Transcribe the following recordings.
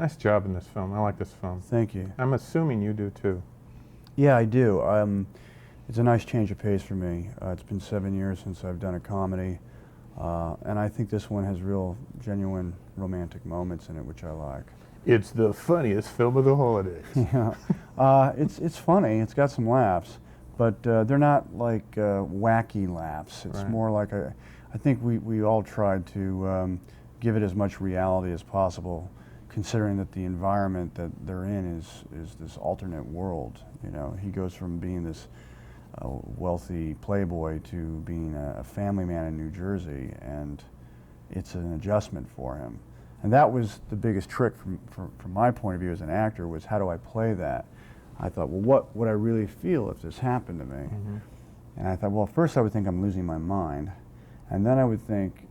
Nice job in this film. I like this film. Thank you. I'm assuming you do too. Yeah, I do. It's a nice change of pace for me. It's been 7 years since I've done a comedy, and I think this one has real, genuine romantic moments in it, which I like. It's the funniest film of the holidays. Yeah, it's funny. It's got some laughs, but they're not like wacky laughs. It's Right. more like I think we all tried to give it as much reality as possible, considering that the environment that they're in is this alternate world. You know, he goes from being this wealthy playboy to being a family man in New Jersey, and it's an adjustment for him. And that was the biggest trick from my point of view as an actor, was how do I play that? I thought, well, what would I really feel if this happened to me? Mm-hmm. And I thought, well, first I would think I'm losing my mind, and then I would think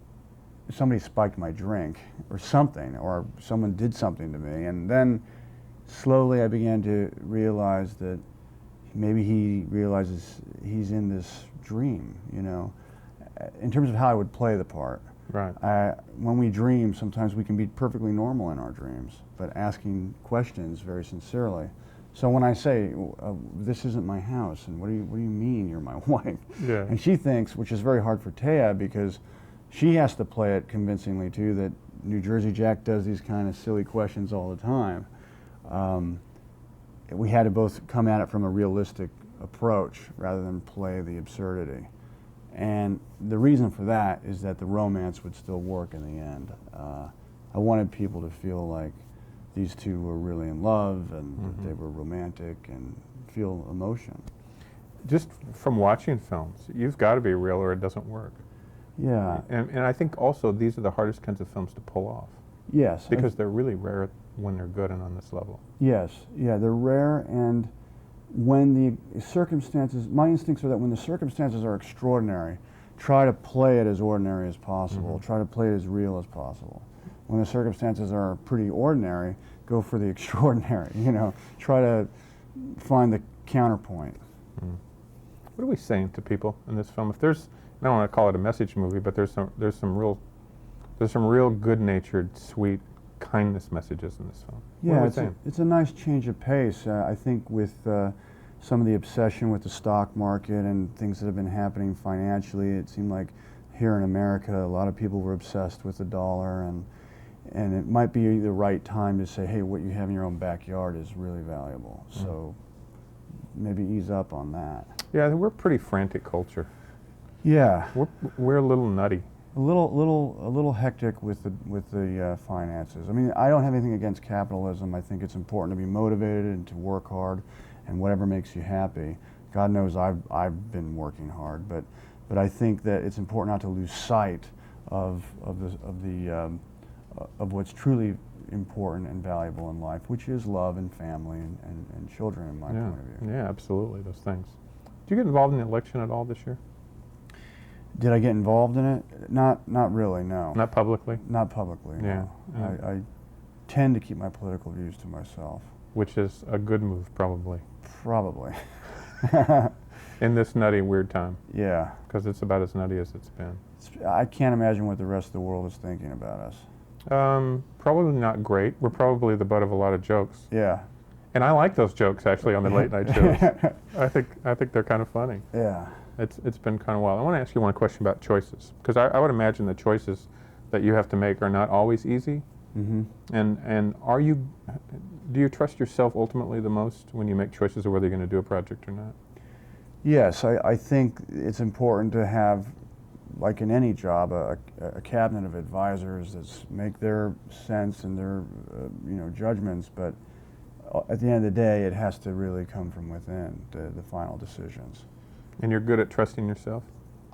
somebody spiked my drink or something, or someone did something to me, and then slowly I began to realize that maybe he realizes he's in this dream, you know, in terms of how I would play the part. Right. When we dream, sometimes we can be perfectly normal in our dreams, but asking questions very sincerely. So when I say, this isn't my house, and what do you mean you're my wife? Yeah. And she thinks, which is very hard for Taya, because she has to play it convincingly too, that New Jersey Jack does these kind of silly questions all the time. We had to both come at it from a realistic approach rather than play the absurdity. And the reason for that is that the romance would still work in the end. I wanted people to feel like these two were really in love, and that they were romantic and feel emotion. Just from watching films, you've got to be real or it doesn't work. Yeah. And I think also these are the hardest kinds of films to pull off. Yes. Because they're really rare when they're good and on this level. Yes. Yeah, they're rare, and when the circumstances, my instincts are that when the circumstances are extraordinary, try to play it as ordinary as possible. Try to play it as real as possible. When the circumstances are pretty ordinary, go for the extraordinary, you know. Try to find the counterpoint. What are we saying to people in this film? If there's, I don't want to call it a message movie, but there's some real good-natured, sweet kindness messages in this film. What are we saying? It's a nice change of pace. I think with some of the obsession with the stock market and things that have been happening financially, it seemed like here in America a lot of people were obsessed with the dollar, and it might be the right time to say, hey, what you have in your own backyard is really valuable. So maybe ease up on that. Yeah, we're a pretty frantic culture. Yeah. We're a little nutty. A little hectic with the finances. I mean, I don't have anything against capitalism. I think it's important to be motivated and to work hard, and whatever makes you happy. God knows I've been working hard, but I think that it's important not to lose sight of what's truly important and valuable in life, which is love and family and children, in my point of view. Yeah, absolutely, those things. Did you get involved in the election at all this year? Did I get involved in it? Not really, no. Not publicly? Not publicly, no. I tend to keep my political views to myself. Which is a good move, probably. Probably. In this nutty, weird time. Yeah. Because it's about as nutty as it's been. I can't imagine what the rest of the world is thinking about us. Probably not great. We're probably the butt of a lot of jokes. Yeah. And I like those jokes, actually, on the late night shows. I think they're kind of funny. Yeah. It's been kind of wild. I want to ask you one question about choices, because I would imagine the choices that you have to make are not always easy. And do you trust yourself ultimately the most when you make choices of whether you're going to do a project or not? Yes, I think it's important to have, like in any job, a cabinet of advisors that make their sense and their judgments, but at the end of the day, it has to really come from within, the final decisions. And you're good at trusting yourself?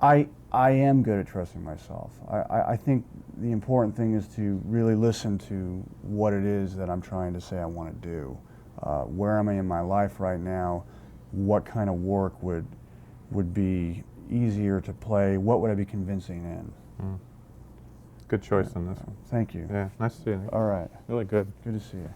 I am good at trusting myself. I think the important thing is to really listen to what it is that I'm trying to say I want to do. Where am I in my life right now? What kind of work would be easier to play? What would I be convincing in? Good choice on this one. Thank you. Yeah, nice to see you. All right. Really good. Good to see you.